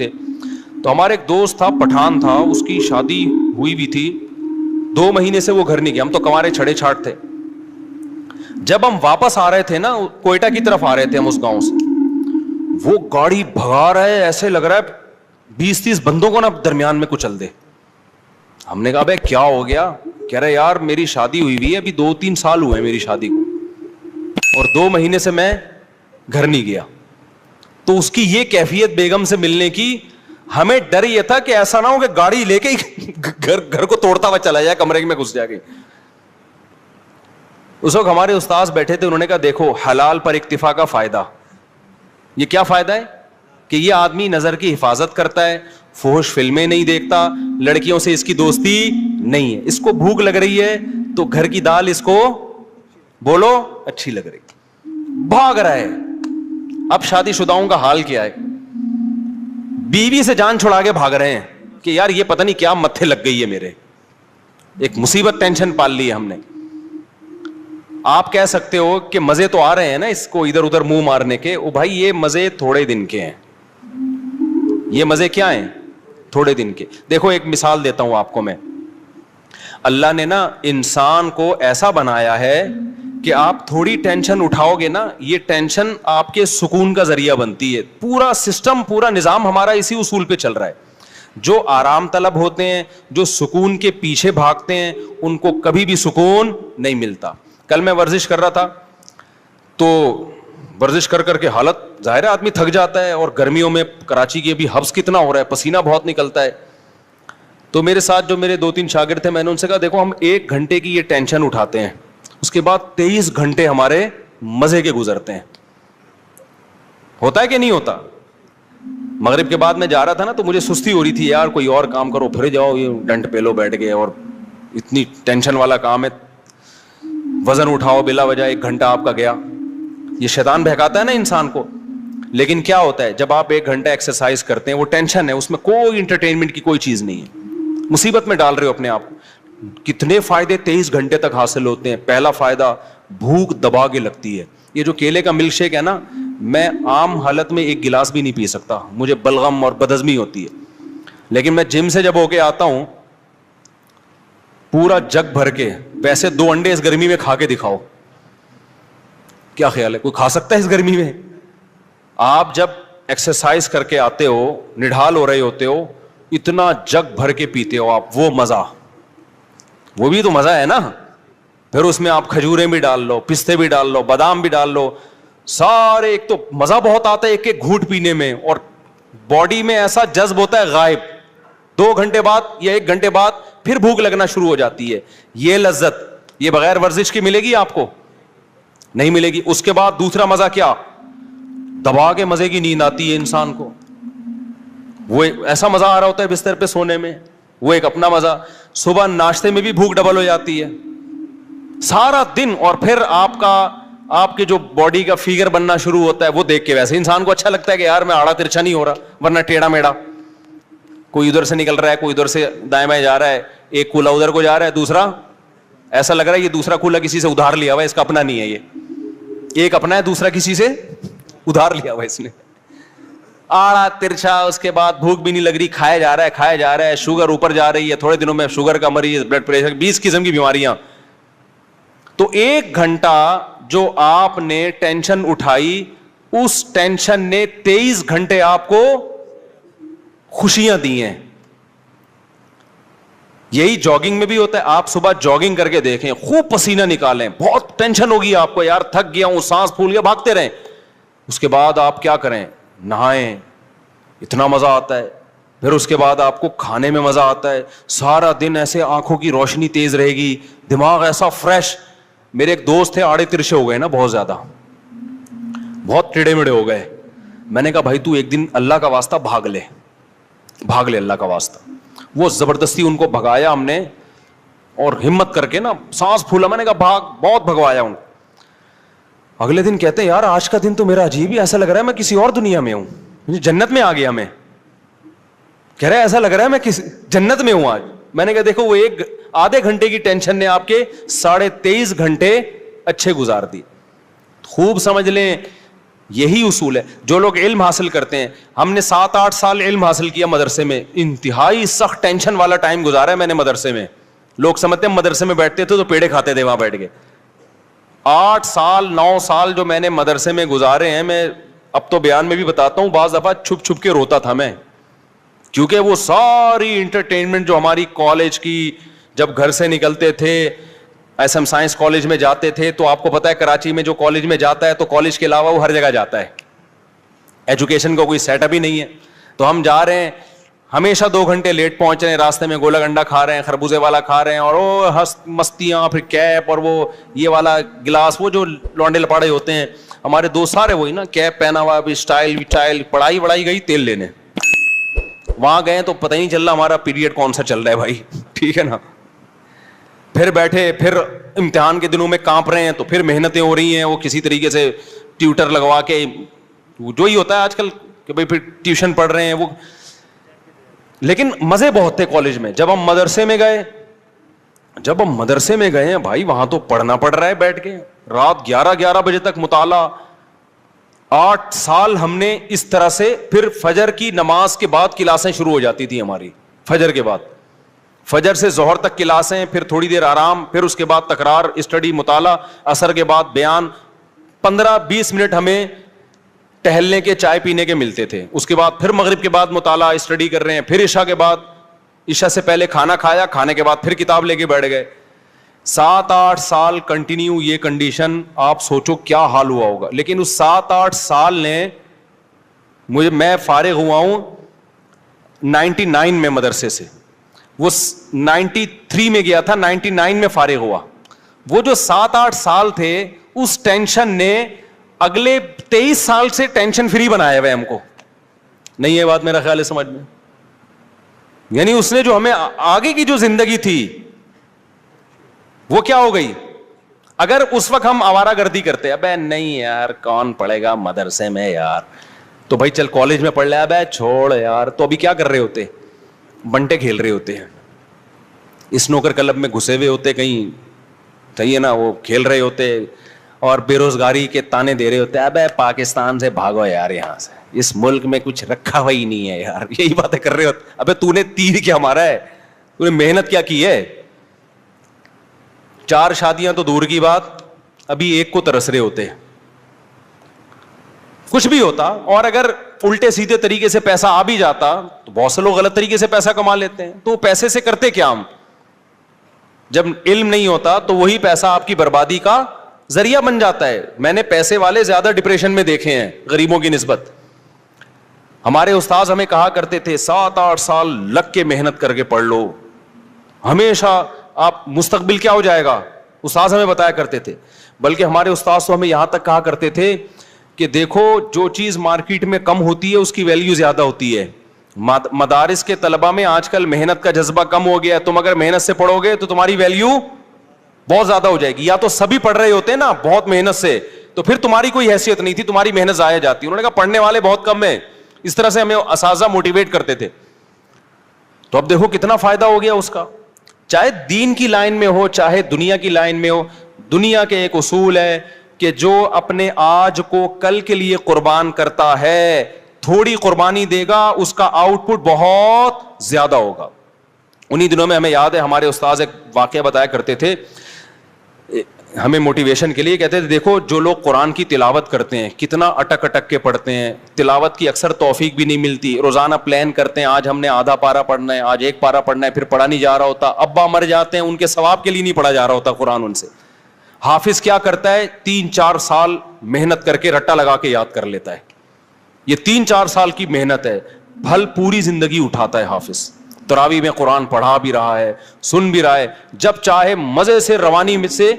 تھے. تو ہمارے ایک دوست تھا, پٹھان تھا, اس کی شادی ہوئی بھی تھی, 2 مہینے سے وہ گھر نہیں گیا. ہم تو کنوارے چھڑے چھاٹ تھے. جب ہم واپس آ رہے تھے نا, کوئٹہ کی طرف آ رہے تھے ہم اس گاؤں سے, وہ گاڑی بھگا رہا ہے, ایسے لگ رہا ہے 20-30 بندوں کو نا درمیان میں کچل دے. ہم نے کہا بھائی کیا ہو گیا؟ کہہ رہے یار میری شادی ہوئی ہوئی ہے, ابھی 2-3 سال ہوئے ہیں میری شادی کو, اور 2 مہینے سے میں گھر نہیں گیا. تو اس کی یہ کیفیت بیگم سے ملنے کی, ہمیں ڈر یہ تھا کہ ایسا نہ ہو کہ گاڑی لے کے گھر کو توڑتا ہوا چلا جائے, کمرے میں گھس جائے گی. اس وقت ہمارے استاذ بیٹھے تھے, انہوں نے کہا دیکھو حلال پر اکتفا کا فائدہ. یہ کیا فائدہ ہے کہ یہ آدمی نظر کی حفاظت کرتا ہے, فحش فلمیں نہیں دیکھتا, لڑکیوں سے اس کی دوستی نہیں ہے. اس کو بھوک لگ رہی ہے تو گھر کی دال اس کو بولو اچھی لگ رہی, بھاگ رہا ہے. اب شادی شداؤں کا حال کیا ہے؟ بیوی سے جان چھڑا کے بھاگ رہے ہیں کہ یار یہ پتہ نہیں کیا متھے لگ گئی ہے میرے, ایک مصیبت ٹینشن پال لی ہے ہم نے. آپ کہہ سکتے ہو کہ مزے تو آ رہے ہیں نا اس کو ادھر ادھر منہ مارنے کے, او بھائی یہ مزے تھوڑے دن کے ہیں. یہ مزے کیا ہیں؟ تھوڑے دن کے. دیکھو ایک مثال دیتا ہوں آپ کو میں. اللہ نے نا انسان کو ایسا بنایا ہے کہ آپ تھوڑی ٹینشن اٹھاؤ گے نا, یہ ٹینشن آپ کے سکون کا ذریعہ بنتی ہے. پورا سسٹم, پورا نظام ہمارا اسی اصول پہ چل رہا ہے. جو آرام طلب ہوتے ہیں, جو سکون کے پیچھے بھاگتے ہیں, ان کو کبھی بھی سکون نہیں ملتا. کل میں ورزش کر رہا تھا, تو ورزش کر کے حالت ظاہر ہے آدمی تھک جاتا ہے, اور گرمیوں میں کراچی کی ابھی حبس کتنا ہو رہا ہے, پسینہ بہت نکلتا ہے. تو میرے ساتھ جو میرے 2-3 شاگرد تھے, میں نے ان سے کہا دیکھو ہم 1 گھنٹے کی یہ ٹینشن اٹھاتے ہیں, اس کے بعد 23 گھنٹے ہمارے مزے کے گزرتے ہیں. ہوتا ہے کہ نہیں ہوتا؟ مغرب کے بعد میں جا رہا تھا نا, تو مجھے سستی ہو رہی تھی, یار کوئی اور کام کرو, پھر جاؤ یہ ڈنٹ پہ لو بیٹھ گئے, اور اتنی ٹینشن والا کام ہے, وزن اٹھاؤ بلا وجہ 1 گھنٹہ آپ کا گیا. یہ شیطان بہکاتا ہے نا انسان کو. لیکن کیا ہوتا ہے جب آپ 1 گھنٹہ ایکسرسائز کرتے ہیں, وہ ٹینشن ہے, اس میں کوئی انٹرٹینمنٹ کی کوئی چیز نہیں ہے, مصیبت میں ڈال رہے ہو اپنے آپ کو. کتنے فائدے 23 گھنٹے تک حاصل ہوتے ہیں. پہلا فائدہ, بھوک دبا کے لگتی ہے. یہ جو کیلے کا ملک شیک ہے نا, میں عام حالت میں 1 گلاس بھی نہیں پی سکتا, مجھے بلغم اور بدہضمی ہوتی ہے. لیکن میں جم سے جب ہو کے آتا ہوں, پورا جگ بھر کے, ویسے 2 انڈے اس گرمی میں کھا کے دکھاؤ, کیا خیال ہے کوئی کھا سکتا ہے اس گرمی میں؟ آپ جب ایکسرسائز کر کے آتے ہو, نڈھال ہو رہے ہوتے ہو, اتنا جگ بھر کے پیتے ہو آپ, وہ مزہ, وہ بھی تو مزہ ہے نا. پھر اس میں آپ کھجوریں بھی ڈال لو, پستے بھی ڈال لو, بادام بھی ڈال لو, سارے. ایک تو مزہ بہت آتا ہے 1-1 گھونٹ پینے میں, اور باڈی میں ایسا جذب ہوتا ہے غائب. 2 گھنٹے بعد یا 1 گھنٹے بعد پھر بھوک لگنا شروع ہو جاتی ہے. یہ لذت یہ بغیر ورزش کی ملے گی آپ کو؟ نہیں ملے گی. اس کے بعد دوسرا مزہ کیا, دبا کے مزے کی نیند آتی ہے انسان کو. وہ ایسا مزہ آ رہا ہوتا ہے بستر پہ سونے میں, وہ ایک اپنا مزہ. صبح ناشتے میں بھی بھوک ڈبل ہو جاتی ہے سارا دن, اور پھر آپ کے جو باڈی کا فیگر بننا شروع ہوتا ہے, وہ دیکھ کے ویسے انسان کو اچھا لگتا ہے کہ یار میں آڑا ترچھا نہیں ہو رہا, ورنہ ٹیڑھا میڑا, کوئی ادھر سے نکل رہا ہے, کوئی ادھر سے دائیں بائیں جا رہا ہے, ایک کولا ادھر کو جا رہا ہے, دوسرا ایسا لگ رہا ہے یہ دوسرا کولا کسی سے ادھار لیا ہوا ہے, اس کا اپنا نہیں ہے. یہ ایک اپنا ہے, دوسرا کسی سے ادھار لیا ہوا ہے اس نے. آڑا ترچھا, اس کے بعد بھوک بھی نہیں لگ رہی, کھایا جا رہا ہے, شوگر اوپر جا رہی ہے, تھوڑے دنوں میں شوگر کا مریض, بلڈ پریشر, 20 قسم کی بیماریاں. تو 1 گھنٹہ جو آپ نے ٹینشن اٹھائی, اس ٹینشن نے 23 گھنٹے آپ کو خوشیاں دی ہیں. یہی جاگنگ میں بھی ہوتا ہے. آپ صبح جاگنگ کر کے دیکھیں, خوب پسینہ نکالیں, بہت ٹینشن ہوگی آپ کو, یار تھک گیا ہوں, سانس پھول گیا, بھاگتے رہیں. اس کے بعد آپ کیا کریں, نہائیں, اتنا مزہ آتا ہے. پھر اس کے بعد آپ کو کھانے میں مزہ آتا ہے, سارا دن ایسے آنکھوں کی روشنی تیز رہے گی, دماغ ایسا فریش. میرے ایک دوست تھے, آڑے ترچھے ہو گئے نا بہت زیادہ, بہت ٹیڑے میڑے ہو گئے. میں نے کہا بھائی تو ایک دن اللہ کا واسطہ بھاگ لے اللہ کا واسطہ. وہ زبردستی ان کو بھگایا ہم نے, اور ہمت کر کے نا سانس پھولا, میں نے کہا بھاگ, بہت بھگوایا ان کو. اگلے دن کہتے ہیں یار آج کا دن تو میرا عجیب ہی, ایسا لگ رہا ہے میں کسی اور دنیا میں ہوں, جنت میں آ گیا میں. کہہ رہا ہے ایسا لگ رہا ہے میں کسی جنت میں ہوں آج. میں نے کہا دیکھو وہ آدھے گھنٹے کی ٹینشن نے آپ کے 23.5 گھنٹے اچھے گزار دی. خوب سمجھ لیں یہی اصول ہے. جو لوگ علم حاصل کرتے ہیں, ہم نے 7-8 سال علم حاصل کیا مدرسے میں, انتہائی سخت ٹینشن والا ٹائم گزارا ہے میں نے مدرسے میں. لوگ سمجھتے ہیں مدرسے میں بیٹھتے تھے تو پیڑے کھاتے تھے وہاں بیٹھ کے. 8 سال 9 سال جو میں نے مدرسے میں گزارے ہیں, میں اب تو بیان میں بھی بتاتا ہوں, بعض دفعہ چھپ چھپ کے روتا تھا میں, کیونکہ وہ ساری انٹرٹینمنٹ جو ہماری کالج کی, جب گھر سے نکلتے تھے ایس ایم سائنس کالج میں جاتے تھے, تو آپ کو پتا ہے کراچی میں جو کالج میں جاتا ہے تو کالج کے علاوہ وہ ہر جگہ جاتا ہے, ایجوکیشن کا کوئی سیٹ اپ ہی نہیں ہے. تو ہم جا رہے ہیں, ہمیشہ 2 گھنٹے لیٹ پہنچ رہے ہیں, راستے میں گولا گنڈا کھا رہے ہیں, خربوزے والا کھا رہے ہیں, اور وہ مستیاں, پھر کیپ, اور وہ یہ والا گلاس, وہ جو لونڈے لپاڑے ہوتے ہیں ہمارے دوست سارے وہی نا, کیپ پہنا ہوا, ابھی اسٹائل, پڑھائی گئی تیل لینے, وہاں گئے تو پتہ ہی نہیں چل رہا ہمارا پیریڈ کون سا چل رہا ہے بھائی, ٹھیک ہے نا. پھر بیٹھے, پھر امتحان کے دنوں میں کانپ رہے ہیں, تو پھر محنتیں ہو رہی ہیں, وہ کسی طریقے سے ٹیوٹر لگوا کے, جو ہی ہوتا ہے آج کل کہ بھائی پھر ٹیوشن پڑھ رہے ہیں وہ. لیکن مزے بہت تھے کالج میں. جب ہم مدرسے میں گئے ہیں بھائی, وہاں تو پڑھنا پڑ رہا ہے بیٹھ کے, رات 11 بجے تک مطالعہ. 8 سال ہم نے اس طرح سے, پھر فجر کی نماز کے بعد کلاسیں شروع ہو جاتی تھی ہماری, فجر کے بعد, فجر سے ظہر تک کلاسیں, پھر تھوڑی دیر آرام, پھر اس کے بعد تکرار, اسٹڈی, مطالعہ, عصر کے بعد بیان, 15-20 منٹ ہمیں ٹہلنے کے, چائے پینے کے ملتے تھے. اس کے بعد پھر مغرب کے بعد مطالعہ, اسٹڈی کر رہے ہیں, پھر عشاء کے بعد, عشاء سے پہلے کھانا کھایا, کھانے کے بعد پھر کتاب لے کے بیٹھ گئے. 7-8 سال کنٹینیو یہ کنڈیشن, آپ سوچو کیا حال ہوا ہوگا. لیکن اس 7-8 سال نے میں فارغ ہوا ہوں 99 میں مدرسے سے, وہ 93 میں گیا تھا, 99 میں فارغ ہوا. وہ جو 7-8 سال تھے, اس ٹینشن نے اگلے 23 سال سے ٹینشن فری بنایا ہوا ہے ہم کو. نہیں یہ بات میرا خیال ہے سمجھ میں, یعنی اس نے جو ہمیں آگے کی جو زندگی تھی وہ کیا ہو گئی. اگر اس وقت ہم آوارہ گردی کرتے, ابے نہیں یار کون پڑھے گا مدرسے میں یار, تو بھائی چل کالج میں پڑھ لے, ابے چھوڑ یار, تو ابھی کیا کر رہے ہوتے, بنٹے کھیل رہے ہوتے ہیں, اسنوکر کلب میں گھسے ہوئے ہوتے کہیں, صحیح ہے نا, وہ کھیل رہے ہوتے, اور بے روزگاری کے تانے دے رہے ہوتے, ابے پاکستان سے بھاگو یار, یہاں سے, اس ملک میں کچھ رکھا ہوا ہی نہیں ہے یار, یہی باتیں کر رہے ہوتے. ابے تو نے تیر کیا مارا ہے, تو نے محنت کیا کی ہے. 4 شادیاں تو دور کی بات, ابھی ایک کو ترس رہے ہوتے. کچھ بھی ہوتا, اور اگر الٹے سیدھے طریقے سے پیسہ آ بھی جاتا تو بہت سے لوگ غلط طریقے سے پیسہ کما لیتے ہیں. تو پیسے سے کرتے کیا ہم, جب علم نہیں ہوتا تو وہی پیسہ آپ کی بربادی کا ذریعہ بن جاتا ہے. میں نے پیسے والے زیادہ ڈپریشن میں دیکھے ہیں غریبوں کی نسبت. ہمارے استاذ ہمیں کہا کرتے تھے 7-8 سال لگ کے محنت کر کے پڑھ لو, ہمیشہ آپ مستقبل کیا ہو جائے گا, استاذ ہمیں بتایا کرتے تھے. بلکہ ہمارے استاذ تو ہمیں یہاں تک کہا کرتے تھے کہ دیکھو جو چیز مارکیٹ میں کم ہوتی ہے اس کی ویلیو زیادہ ہوتی ہے. مدارس کے طلبہ میں آج کل محنت کا جذبہ کم ہو گیا ہے, تم اگر محنت سے پڑھو گے تو تمہاری ویلیو بہت زیادہ ہو جائے گی. یا تو سبھی پڑھ رہے ہوتے ہیں نا بہت محنت سے, تو پھر تمہاری کوئی حیثیت نہیں تھی, تمہاری محنت ضائع جاتی. انہوں نے کہا پڑھنے والے بہت کم ہیں. اس طرح سے ہمیں اساتذہ موٹیویٹ کرتے تھے. تو اب دیکھو کتنا فائدہ ہو گیا اس کا, چاہے دین کی لائن میں ہو چاہے دنیا کی لائن میں ہو. دنیا کے ایک اصول ہے کہ جو اپنے آج کو کل کے لیے قربان کرتا ہے, تھوڑی قربانی دے گا, اس کا آؤٹ پٹ بہت زیادہ ہوگا. انہی دنوں میں ہمیں یاد ہے ہمارے استاذ ایک واقعہ بتایا کرتے تھے ہمیں موٹیویشن کے لیے. کہتے تھے دیکھو جو لوگ قرآن کی تلاوت کرتے ہیں کتنا اٹک اٹک کے پڑھتے ہیں, تلاوت کی اکثر توفیق بھی نہیں ملتی, روزانہ پلان کرتے ہیں آج ہم نے آدھا پارا پڑھنا ہے, آج 1 پارا پڑھنا ہے, پھر پڑھا نہیں جا رہا ہوتا, ابا مر جاتے ہیں ان کے ثواب کے لیے نہیں پڑھا جا رہا ہوتا قرآن ان سے. حافظ کیا کرتا ہے 3-4 سال محنت کر کے رٹا لگا کے یاد کر لیتا ہے. یہ 3-4 سال کی محنت ہے, پھل پوری زندگی اٹھاتا ہے حافظ. تراویح میں قرآن پڑھا بھی رہا ہے, سن بھی رہا ہے, جب چاہے مزے سے روانی میں سے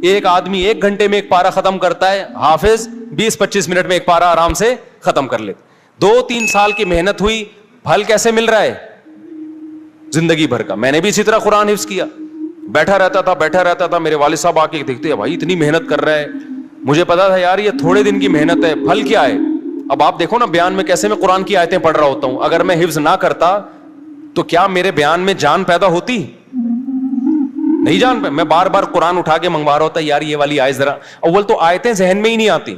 ایک آدمی 1 گھنٹے میں 1 پارا ختم کرتا ہے, حافظ 20-25 منٹ میں 1 پارا آرام سے ختم کر لیتے. 2-3 سال کی محنت ہوئی, پھل کیسے مل رہا ہے زندگی بھر کا. میں نے بھی اسی طرح قرآن حفظ کیا, بیٹھا رہتا تھا, میرے والد صاحب آ کے دیکھتے ہیں بھائی اتنی محنت کر رہا ہے, مجھے پتا تھا یار یہ تھوڑے دن کی محنت ہے, پھل کیا ہے. اب آپ دیکھو نا بیان میں کیسے میں قرآن کی آیتیں پڑھ رہا ہوتا ہوں, اگر میں حفظ نہ کرتا تو کیا میرے بیان میں جان پیدا ہوتی, نہیں جان پہ. میں بار بار قرآن اٹھا کے منگوا رہا ہوتا یار یہ والی آیت ذرا, اول تو آیتیں ذہن میں ہی نہیں آتی,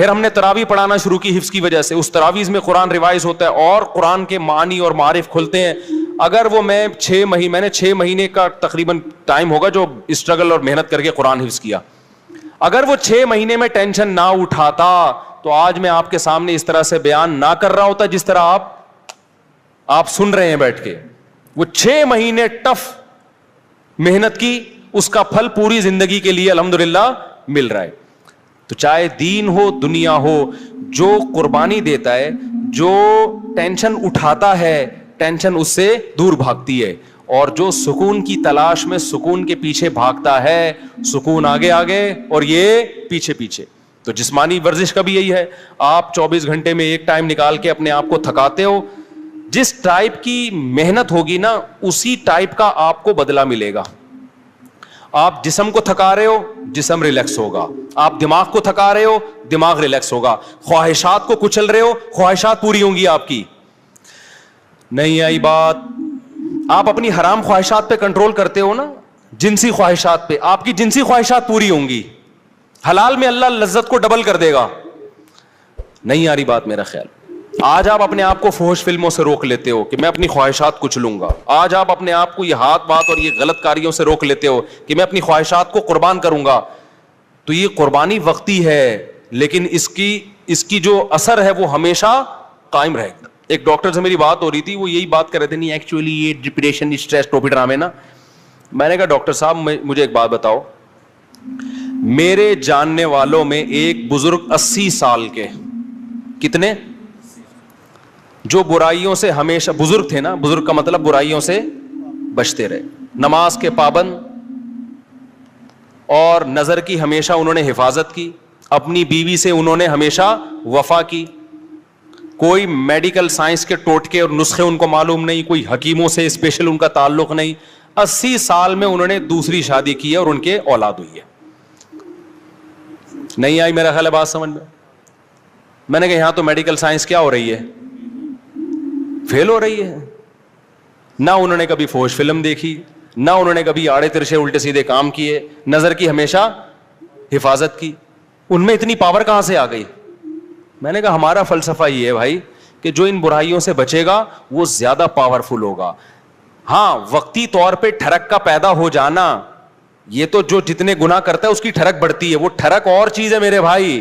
پھر ہم نے تراویح پڑھانا شروع کی حفظ کی وجہ سے. اس تراویح میں قرآن ریوائز ہوتا ہے اور قرآن کے معنی اور معارف کھلتے ہیں. اگر وہ میں نے 6 مہینے کا تقریباً ٹائم ہوگا جو اسٹرگل اور محنت کر کے قرآن حفظ کیا, اگر وہ 6 مہینے میں ٹینشن نہ اٹھاتا تو آج میں آپ کے سامنے اس طرح سے بیان نہ کر رہا ہوتا جس طرح آپ سن رہے ہیں بیٹھ کے. وہ 6 مہینے ٹف محنت کی, اس کا پھل پوری زندگی کے لیے الحمدللہ مل رہا ہے. تو چاہے دین ہو دنیا ہو, جو قربانی دیتا ہے, جو ٹینشن اٹھاتا ہے, ٹینشن اس سے دور بھاگتی ہے. اور جو سکون کی تلاش میں سکون کے پیچھے بھاگتا ہے, سکون آگے آگے اور یہ پیچھے پیچھے. تو جسمانی ورزش کا بھی یہی ہے. آپ 24 گھنٹے میں ایک ٹائم نکال کے اپنے آپ کو تھکاتے ہو, جس ٹائپ کی محنت ہوگی نا اسی ٹائپ کا آپ کو بدلہ ملے گا. آپ جسم کو تھکا رہے ہو, جسم ریلیکس ہوگا. آپ دماغ کو تھکا رہے ہو, دماغ ریلیکس ہوگا. خواہشات کو کچل رہے ہو, خواہشات پوری ہوں گی آپ کی. نہیں آئی بات؟ آپ اپنی حرام خواہشات پہ کنٹرول کرتے ہو نا, جنسی خواہشات پہ, آپ کی جنسی خواہشات پوری ہوں گی. حلال میں اللہ لذت کو ڈبل کر دے گا. نہیں آ رہی بات میرا خیال. آج آپ اپنے آپ کو فحش فلموں سے روک لیتے ہو کہ میں اپنی خواہشات کچھ لوں گا. آج آپ اپنے آپ کو یہ ہاتھ بات اور یہ غلط کاریوں سے روک لیتے ہو کہ میں اپنی خواہشات کو قربان کروں گا. تو یہ قربانی وقتی ہے, لیکن اس کی جو اثر ہے وہ ہمیشہ قائم رہے گا. ایک ڈاکٹر سے میری بات ہو رہی تھی, وہ یہی بات کر رہے تھے, نہیں ایکچولی یہ ڈپریشن اسٹریس ٹوپی ڈرامے نا. میں نے کہا ڈاکٹر صاحب مجھے ایک بات بتاؤ, میرے جاننے والوں میں ایک بزرگ 80 سال کے, کتنے, جو برائیوں سے ہمیشہ, بزرگ تھے نا, بزرگ کا مطلب برائیوں سے بچتے رہے, نماز کے پابند, اور نظر کی ہمیشہ انہوں نے حفاظت کی, اپنی بیوی سے انہوں نے ہمیشہ وفا کی, کوئی میڈیکل سائنس کے ٹوٹکے اور نسخے ان کو معلوم نہیں, کوئی حکیموں سے اسپیشل ان کا تعلق نہیں. 80 سال میں انہوں نے دوسری شادی کی ہے اور ان کے اولاد ہوئی ہے. نہیں آئی میرا خیال ہے بات سمجھ میں؟ میں نے کہا یہاں تو میڈیکل سائنس کیا ہو رہی ہے, فیل ہو رہی ہے. نہ انہوں نے کبھی فحش فلم دیکھی, نہ انہوں نے کبھی آڑے ترچے الٹے سیدھے کام کیے, نظر کی ہمیشہ حفاظت کی. ان میں اتنی پاور کہاں سے آ گئی؟ میں نے کہا ہمارا فلسفہ یہ ہے بھائی کہ جو ان برائیوں سے بچے گا وہ زیادہ پاورفل ہوگا. ہاں وقتی طور پہ ٹھڑک کا پیدا ہو جانا, یہ تو جو جتنے گناہ کرتا ہے اس کی ٹھڑک بڑھتی ہے, وہ ٹھڑک اور چیز ہے میرے بھائی,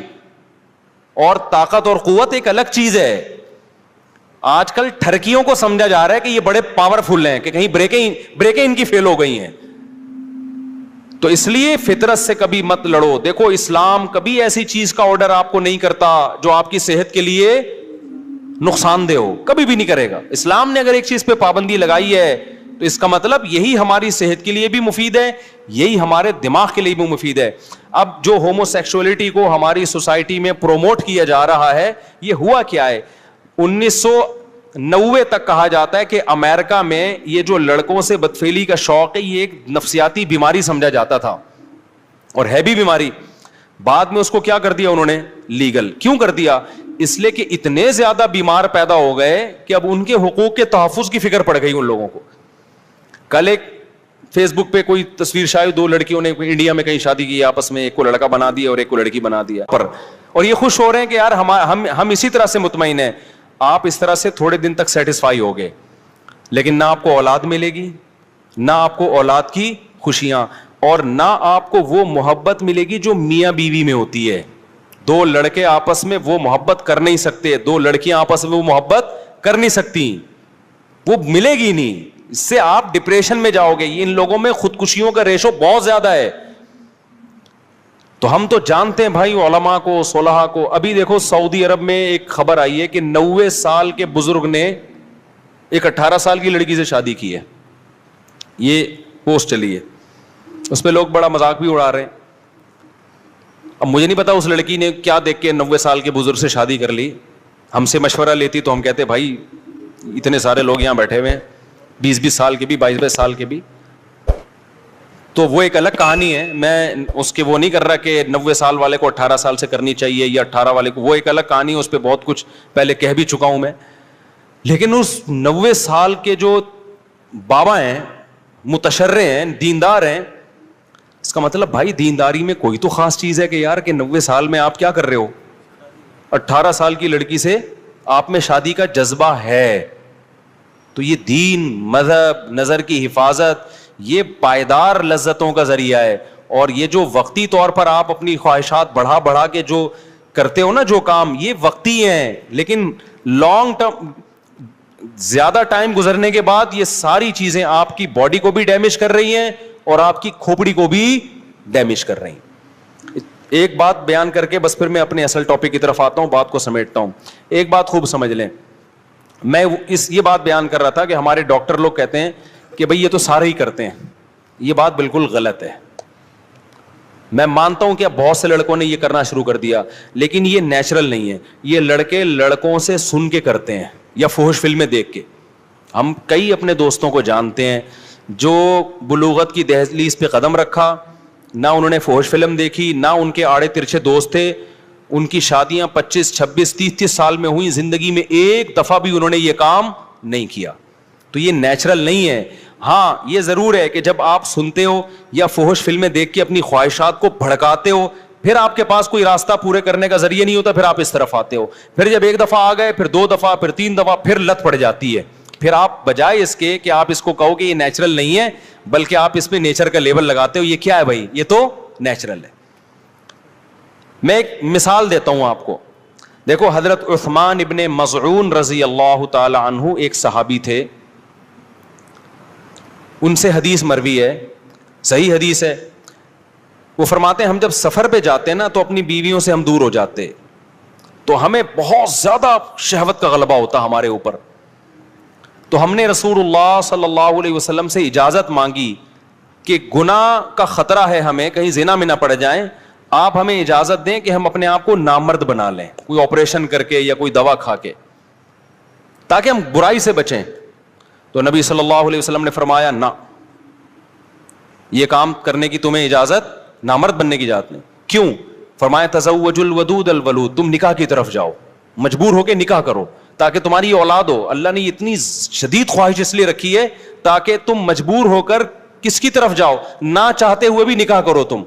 اور طاقت اور قوت ایک الگ چیز ہے. آج کل ٹھرکیوں کو سمجھا جا رہا ہے کہ یہ بڑے پاورفل ہیں, کہ کہیں بریکیں ان کی فیل ہو گئی ہیں. تو اس لیے فطرت سے کبھی مت لڑو. دیکھو اسلام کبھی ایسی چیز کا آرڈر آپ کو نہیں کرتا جو آپ کی صحت کے لیے نقصان دہ ہو, کبھی بھی نہیں کرے گا. اسلام نے اگر ایک چیز پہ پابندی لگائی ہے تو اس کا مطلب یہی ہماری صحت کے لیے بھی مفید ہے, یہی ہمارے دماغ کے لیے بھی مفید ہے. اب جو ہومو سیکسولیٹی کو ہماری سوسائٹی میں پروموٹ کیا جا رہا ہے, یہ ہوا کیا ہے, 1990 تک کہا جاتا ہے کہ امریکہ میں یہ جو لڑکوں سے بدفعلی کا شوق ہے یہ ایک نفسیاتی بیماری سمجھا جاتا تھا, اور ہے بھی بیماری. بعد میں اس کو کیا کر دیا انہوں نے, لیگل. کیوں کر دیا؟ اس لیے کہ اتنے زیادہ بیمار پیدا ہو گئے کہ اب ان کے حقوق کے تحفظ کی فکر پڑ گئی ان لوگوں کو. کل ایک فیس بک پہ کوئی تصویر شاید 2 لڑکیوں نے انڈیا میں کہیں شادی کی آپس میں, ایک کو لڑکا بنا دیا اور ایک کو لڑکی بنا دیا, اور یہ خوش ہو رہے ہیں کہ یار ہم اسی طرح سے مطمئن ہیں. آپ اس طرح سے تھوڑے دن تک سیٹسفائی ہوگے, لیکن نہ آپ کو اولاد ملے گی, نہ آپ کو اولاد کی خوشیاں, اور نہ آپ کو وہ محبت ملے گی جو میاں بیوی میں ہوتی ہے. 2 لڑکے آپس میں وہ محبت کر نہیں سکتے, 2 لڑکیاں آپس میں وہ محبت کر نہیں سکتی, وہ ملے گی نہیں. اس سے آپ ڈپریشن میں جاؤ گے. ان لوگوں میں خودکشیوں کا ریشو بہت زیادہ ہے. تو ہم تو جانتے ہیں بھائی علماء کو, صلحاء کو. ابھی دیکھو سعودی عرب میں ایک خبر آئی ہے کہ 90 سال کے بزرگ نے ایک 18 سال کی لڑکی سے شادی کی ہے. یہ پوسٹ چلی ہے, اس پہ لوگ بڑا مذاق بھی اڑا رہے ہیں. اب مجھے نہیں پتا اس لڑکی نے کیا دیکھ کے 90 سال کے بزرگ سے شادی کر لی. ہم سے مشورہ لیتی تو ہم کہتے بھائی اتنے سارے لوگ یہاں بیٹھے ہوئے ہیں, 20-20 سال کے بھی, 22-22 سال کے بھی, تو وہ ایک الگ کہانی ہے. میں اس کے وہ نہیں کر رہا کہ 90 سال والے کو 18 سال سے کرنی چاہیے یا 18 والے کو, وہ ایک الگ کہانی ہے, اس پہ بہت کچھ پہلے کہہ بھی چکا ہوں میں. لیکن اس 90 سال کے جو بابا ہیں, متشرع ہیں, دیندار ہیں, اس کا مطلب بھائی دینداری میں کوئی تو خاص چیز ہے کہ یار کہ 90 سال میں آپ کیا کر رہے ہو, 18 سال کی لڑکی سے آپ میں شادی کا جذبہ ہے تو یہ دین، مذہب، نظر کی حفاظت یہ پائیدار لذتوں کا ذریعہ ہے. اور یہ جو وقتی طور پر آپ اپنی خواہشات بڑھا کے جو کرتے ہو نا جو کام، یہ وقتی ہیں، لیکن لانگ ٹرم زیادہ ٹائم گزرنے کے بعد یہ ساری چیزیں آپ کی باڈی کو بھی ڈیمیج کر رہی ہیں اور آپ کی کھوپڑی کو بھی ڈیمیج کر رہی ہیں. ایک بات بیان کر کے بس پھر میں اپنے اصل ٹاپک کی طرف آتا ہوں، بات کو سمیٹتا ہوں. ایک بات خوب سمجھ لیں، میں یہ بات بیان کر رہا تھا کہ ہمارے ڈاکٹر لوگ کہتے ہیں کہ بھئی یہ تو سارے ہی کرتے ہیں. یہ بات بالکل غلط ہے. میں مانتا ہوں کہ اب بہت سے لڑکوں نے یہ کرنا شروع کر دیا، لیکن یہ نیچرل نہیں ہے. یہ لڑکے لڑکوں سے سن کے کرتے ہیں یا فحش فلمیں دیکھ کے. ہم کئی اپنے دوستوں کو جانتے ہیں جو بلوغت کی دہلیز پہ قدم رکھا، نہ انہوں نے فحش فلم دیکھی، نہ ان کے آڑے ترچھے دوست تھے. ان کی شادیاں 25, 26, 30 سال میں ہوئی، زندگی میں ایک دفعہ بھی انہوں نے یہ کام نہیں کیا. تو یہ نیچرل نہیں ہے. ہاں یہ ضرور ہے کہ جب آپ سنتے ہو یا فحش فلمیں دیکھ کے اپنی خواہشات کو بھڑکاتے ہو، پھر آپ کے پاس کوئی راستہ پورے کرنے کا ذریعہ نہیں ہوتا، پھر آپ اس طرف آتے ہو. پھر جب ایک دفعہ آ گئے، پھر 2 دفعہ، پھر 3 دفعہ، پھر لت پڑ جاتی ہے. پھر آپ بجائے اس کے کہ آپ اس کو کہو کہ یہ نیچرل نہیں ہے، بلکہ آپ اس میں نیچر کا لیبل لگاتے ہو. یہ کیا ہے بھائی؟ یہ تو نیچرل ہے. میں ایک مثال دیتا ہوں آپ کو. دیکھو حضرت عثمان ابن مظعون رضی اللہ تعالی عنہ ایک صحابی تھے. ان سے حدیث مروی ہے، صحیح حدیث ہے. وہ فرماتے ہیں ہم جب سفر پہ جاتے ہیں نا تو اپنی بیویوں سے ہم دور ہو جاتے، تو ہمیں بہت زیادہ شہوت کا غلبہ ہوتا ہمارے اوپر. تو ہم نے رسول اللہ صلی اللہ علیہ وسلم سے اجازت مانگی کہ گناہ کا خطرہ ہے ہمیں، کہیں زنا میں نہ پڑ جائیں، آپ ہمیں اجازت دیں کہ ہم اپنے آپ کو نامرد بنا لیں، کوئی آپریشن کر کے یا کوئی دوا کھا کے، تاکہ ہم برائی سے بچیں. تو نبی صلی اللہ علیہ وسلم نے فرمایا نہ، یہ کام کرنے کی تمہیں اجازت، نامرد بننے کی اجازت نہیں. کیوں؟ فرمایا تزوج الودود الولود، تم نکاح کی طرف جاؤ، مجبور ہو کے نکاح کرو تاکہ تمہاری اولاد ہو. اللہ نے اتنی شدید خواہش اس لیے رکھی ہے تاکہ تم مجبور ہو کر کس کی طرف جاؤ، نہ چاہتے ہوئے بھی نکاح کرو تم.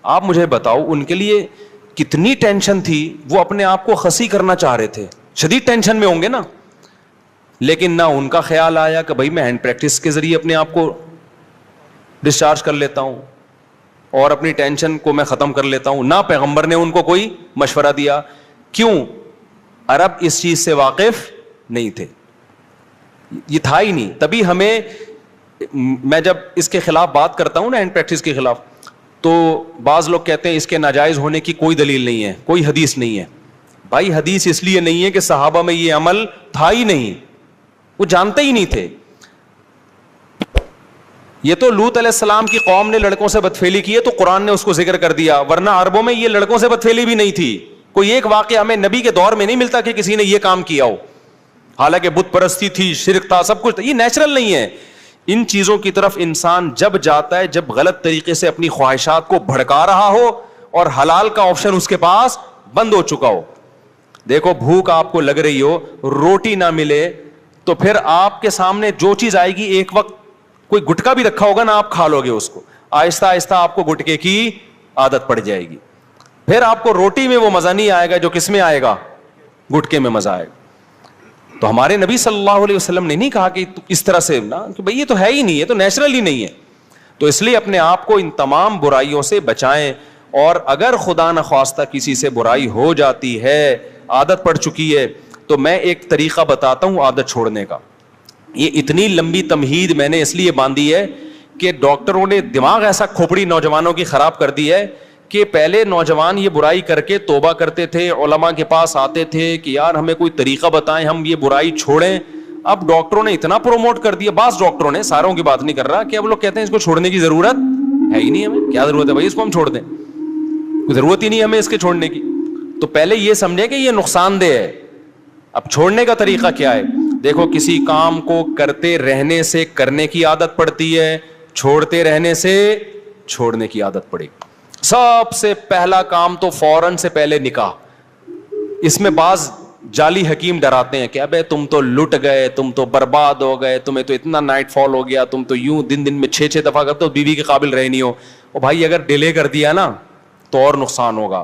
آپ مجھے بتاؤ ان کے لیے کتنی ٹینشن تھی، وہ اپنے آپ کو خسی کرنا چاہ رہے تھے، شدید ٹینشن میں ہوں گے نا. لیکن نہ ان کا خیال آیا کہ بھائی میں ہینڈ پریکٹس کے ذریعے اپنے آپ کو ڈسچارج کر لیتا ہوں اور اپنی ٹینشن کو میں ختم کر لیتا ہوں. نہ پیغمبر نے ان کو کوئی مشورہ دیا. کیوں؟ عرب اس چیز سے واقف نہیں تھے، یہ تھا ہی نہیں. تبھی ہمیں، میں جب اس کے خلاف بات کرتا ہوں نا، ہینڈ پریکٹس کے خلاف، تو بعض لوگ کہتے ہیں اس کے ناجائز ہونے کی کوئی دلیل نہیں ہے، کوئی حدیث نہیں ہے. بھائی حدیث اس لیے نہیں ہے کہ صحابہ میں یہ عمل تھا ہی نہیں، وہ جانتے ہی نہیں تھے. یہ تو لوط علیہ السلام کی قوم نے لڑکوں سے بدفعلی کی ہے تو قرآن نے اس کو ذکر کر دیا، ورنہ عربوں میں یہ لڑکوں سے بدفعلی بھی نہیں تھی. کوئی ایک واقعہ ہمیں نبی کے دور میں نہیں ملتا کہ کسی نے یہ کام کیا ہو، حالانکہ بت پرستی تھی، شرک تھا، سب کچھ تھا. یہ نیچرل نہیں ہے. ان چیزوں کی طرف انسان جب جاتا ہے جب غلط طریقے سے اپنی خواہشات کو بھڑکا رہا ہو اور حلال کا آپشن اس کے پاس بند ہو چکا ہو. دیکھو بھوک آپ کو لگ رہی ہو، روٹی نہ ملے تو پھر آپ کے سامنے جو چیز آئے گی، ایک وقت کوئی گٹکا بھی رکھا ہوگا نا، آپ کھا لو گے اس کو، آہستہ آہستہ آپ کو گٹکے کی عادت پڑ جائے گی. پھر آپ کو روٹی میں وہ مزہ نہیں آئے گا جو کس میں آئے گا، گٹکے میں مزہ آئے گا. تو ہمارے نبی صلی اللہ علیہ وسلم نے نہیں کہا کہ اس طرح سے نا، کہ بھئی یہ تو ہے ہی نہیں، یہ تو نیچرل ہی نہیں ہے. تو اس لیے اپنے آپ کو ان تمام برائیوں سے بچائیں. اور اگر خدا نخواستہ کسی سے برائی ہو جاتی ہے، عادت پڑ چکی ہے، تو میں ایک طریقہ بتاتا ہوں عادت چھوڑنے کا. یہ اتنی لمبی تمہید میں نے اس لیے باندھی ہے کہ ڈاکٹروں نے دماغ ایسا کھوپڑی نوجوانوں کی خراب کر دی ہے کہ پہلے نوجوان یہ برائی کر کے توبہ کرتے تھے، علماء کے پاس آتے تھے کہ یار ہمیں کوئی طریقہ بتائیں، ہم یہ برائی چھوڑیں. اب ڈاکٹروں نے اتنا پروموٹ کر دیا، بعض ڈاکٹروں نے، ساروں کی بات نہیں کر رہا، کہ اب لوگ کہتے ہیں اس کو چھوڑنے کی ضرورت ہے ہی نہیں، ہمیں کیا ضرورت ہے بھائی اس کو ہم چھوڑ دیں، کوئی ضرورت ہی نہیں ہمیں اس کے چھوڑنے کی. تو پہلے یہ سمجھے کہ یہ نقصان دہ ہے. اب چھوڑنے کا طریقہ کیا ہے؟ دیکھو کسی کام کو کرتے رہنے سے کرنے کی عادت پڑتی ہے، چھوڑتے رہنے سے چھوڑنے کی عادت پڑے گی. سب سے پہلا کام تو فوراً سے پہلے نکاح. اس میں بعض جعلی حکیم ڈراتے ہیں کہ ابے تم تو لٹ گئے، تم تو برباد ہو گئے، تمہیں تو اتنا نائٹ فال ہو گیا، تم تو یوں دن میں 6 دفعہ کرتے ہو، بیوی کے قابل رہے نہیں ہو. اور بھائی اگر ڈیلے کر دیا نا تو اور نقصان ہوگا.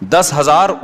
10,000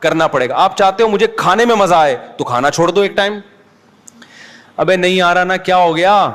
کرنا پڑے گا. آپ چاہتے ہو مجھے کھانے میں مزہ آئے تو کھانا چھوڑ دو ایک ٹائم. ابے نہیں آ رہا نا, کیا ہو گیا؟